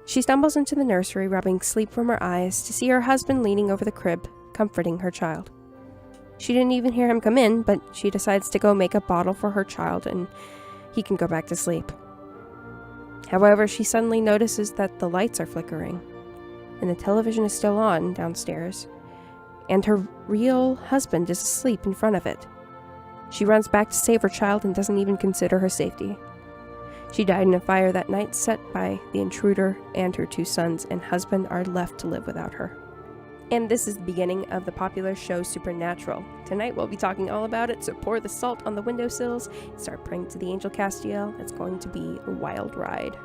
She stumbles into the nursery, rubbing sleep from her eyes, to see her husband leaning over the crib, comforting her child. She didn't even hear him come in, but she decides to go make a bottle for her child and he can go back to sleep. However, she suddenly notices that the lights are flickering, and the television is still on downstairs, and her real husband is asleep in front of it. She runs back to save her child and doesn't even consider her safety. She died in a fire that night set by the intruder, and her 2 sons and husband are left to live without her. And this is the beginning of the popular show Supernatural. Tonight we'll be talking all about it, so pour the salt on the windowsills, start praying to the angel Castiel. It's going to be a wild ride.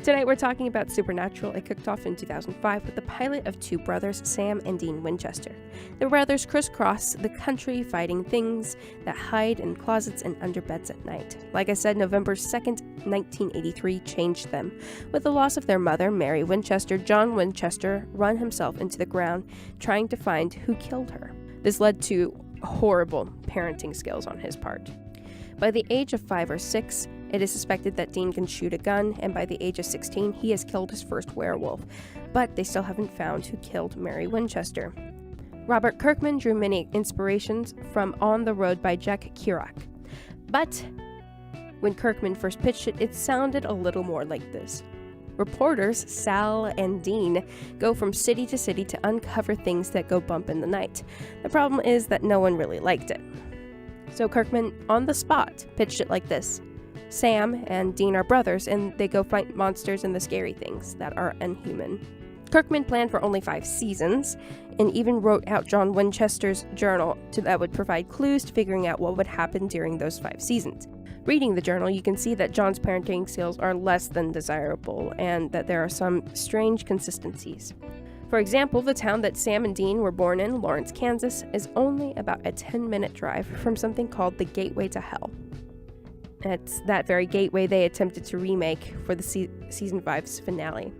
Tonight we're talking about Supernatural. It kicked off in 2005 with the pilot of 2 brothers, Sam and Dean Winchester. The brothers crisscross the country fighting things that hide in closets and under beds at night. Like I said, November 2nd, 1983 changed them. With the loss of their mother, Mary Winchester, John Winchester run himself into the ground trying to find who killed her. This led to horrible parenting skills on his part. By the age of 5 or 6, it is suspected that Dean can shoot a gun, and by the age of 16, he has killed his first werewolf. But they still haven't found who killed Mary Winchester. Robert Kirkman drew many inspirations from On the Road by Jack Kerouac. But when Kirkman first pitched it, it sounded a little more like this. Reporters, Sal and Dean, go from city to city to uncover things that go bump in the night. The problem is that no one really liked it. So Kirkman, on the spot, pitched it like this. Sam and Dean are brothers, and they go fight monsters and the scary things that are unhuman. Kirkman planned for only 5 seasons, and even wrote out John Winchester's journal that would provide clues to figuring out what would happen during those 5 seasons. Reading the journal, you can see that John's parenting skills are less than desirable, and that there are some strange consistencies. For example, the town that Sam and Dean were born in, Lawrence, Kansas, is only about a 10-minute drive from something called the Gateway to Hell. It's that very gateway they attempted to remake for the season 5's finale.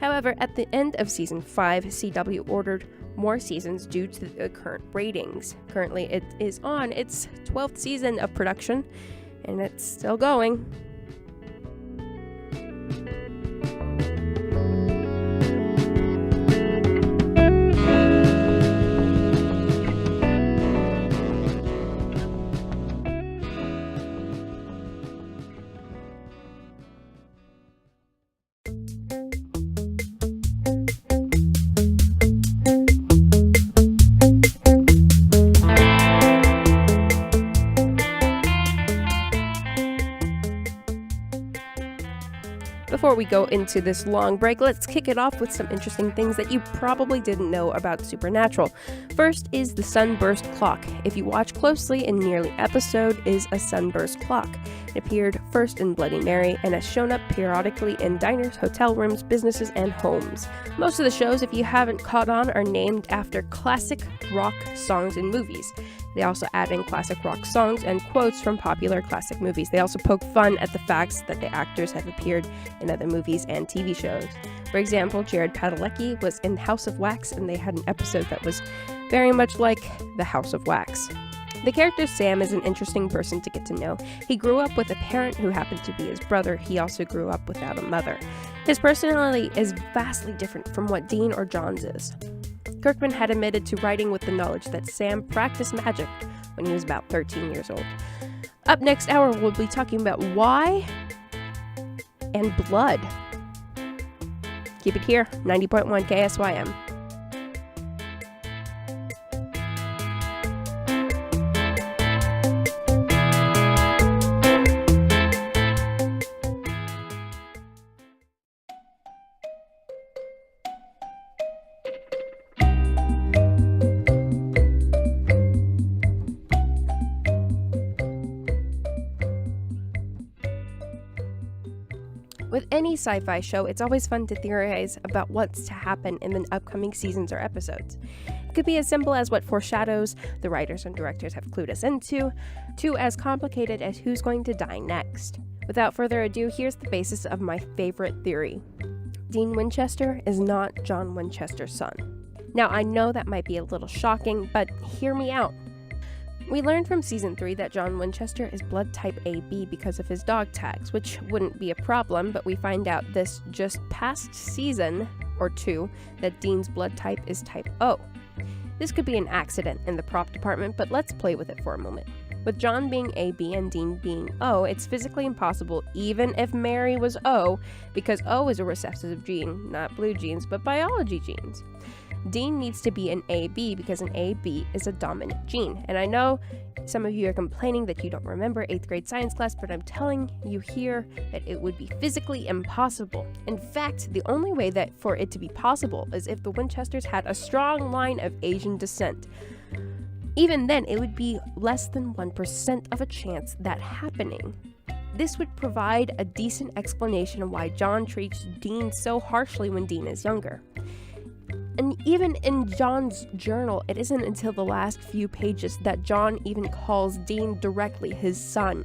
However, at the end of season 5, CW ordered more seasons due to the current ratings. Currently, it is on its 12th season of production, and it's still going. Before we go into this long break, let's kick it off with some interesting things that you probably didn't know about Supernatural. First is the sunburst clock. If you watch closely, in nearly episode is a sunburst clock. It appeared first in Bloody Mary and has shown up periodically in diners, hotel rooms, businesses, and homes. Most of the shows, if you haven't caught on, are named after classic rock songs and movies. They also add in classic rock songs and quotes from popular classic movies. They also poke fun at the facts that the actors have appeared in other movies and TV shows. For example, Jared Padalecki was in House of Wax, and they had an episode that was very much like the House of Wax. The character Sam is an interesting person to get to know. He grew up with a parent who happened to be his brother. He also grew up without a mother. His personality is vastly different from what Dean or John's is. Kirkman had admitted to writing with the knowledge that Sam practiced magic when he was about 13 years old. Up next hour, we'll be talking about why and blood. Keep it here, 90.1 KSYM. With any sci-fi show, it's always fun to theorize about what's to happen in the upcoming seasons or episodes. It could be as simple as what foreshadows the writers and directors have clued us into, to as complicated as who's going to die next. Without further ado, here's the basis of my favorite theory. Dean Winchester is not John Winchester's son. Now, I know that might be a little shocking, but hear me out. We learned from season 3 that John Winchester is blood type AB because of his dog tags, which wouldn't be a problem, but we find out this just past season or 2 that Dean's blood type is type O. This could be an accident in the prop department, but let's play with it for a moment. With John being AB and Dean being O, it's physically impossible even if Mary was O, because O is a recessive gene, not blue genes, but biology genes. Dean needs to be an AB because an AB is a dominant gene. And I know some of you are complaining that you don't remember 8th grade science class, but I'm telling you here that it would be physically impossible. In fact, the only way that for it to be possible is if the Winchesters had a strong line of Asian descent. Even then, it would be less than 1% of a chance that happening. This would provide a decent explanation of why John treats Dean so harshly when Dean is younger. And even in John's journal, it isn't until the last few pages that John even calls Dean directly his son.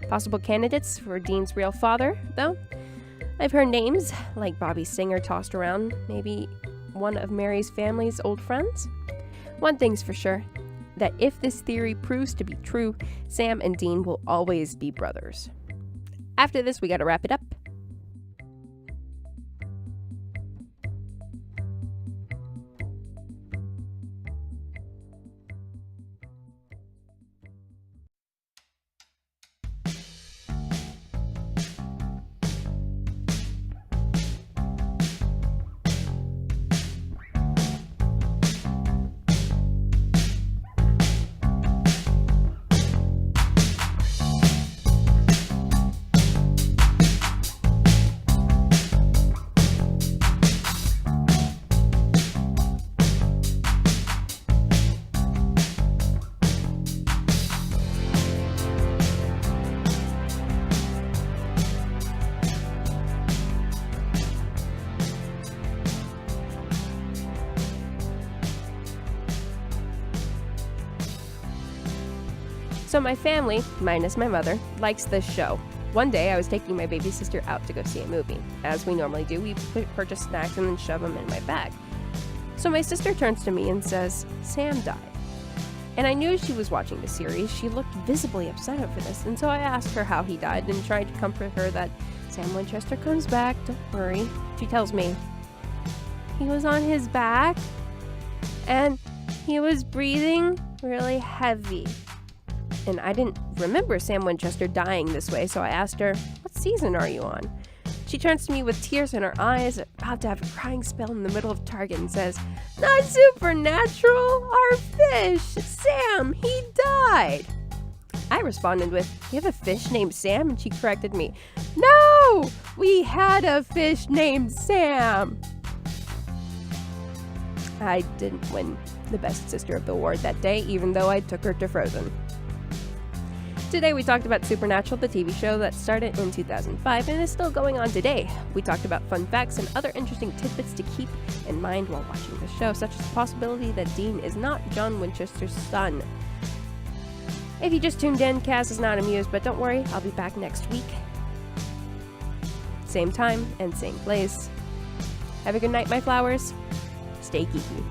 Possible candidates for Dean's real father, though? I've heard names like Bobby Singer tossed around, maybe one of Mary's family's old friends. One thing's for sure, that if this theory proves to be true, Sam and Dean will always be brothers. After this, we gotta wrap it up. So my family, minus my mother, likes this show. One day I was taking my baby sister out to go see a movie. As we normally do, we purchase snacks and then shove them in my bag. So my sister turns to me and says, "Sam died." And I knew she was watching the series. She looked visibly upset over this, and so I asked her how he died and tried to comfort her that Sam Winchester comes back, don't worry. She tells me, "He was on his back and he was breathing really heavy." And I didn't remember Sam Winchester dying this way, so I asked her, "What season are you on?" She turns to me with tears in her eyes, about to have a crying spell in the middle of Target, and says, "Not supernatural, our fish, Sam, he died." I responded with, "You have a fish named Sam?" And she corrected me, "No, we had a fish named Sam." I didn't win the Best Sister of the Award that day, even though I took her to Frozen. Today we talked about Supernatural, the TV show that started in 2005 and is still going on today. We talked about fun facts and other interesting tidbits to keep in mind while watching the show, such as the possibility that Dean is not John Winchester's son. If you just tuned in, Kaz is not amused, but don't worry, I'll be back next week. Same time and same place. Have a good night, my flowers. Stay geeky.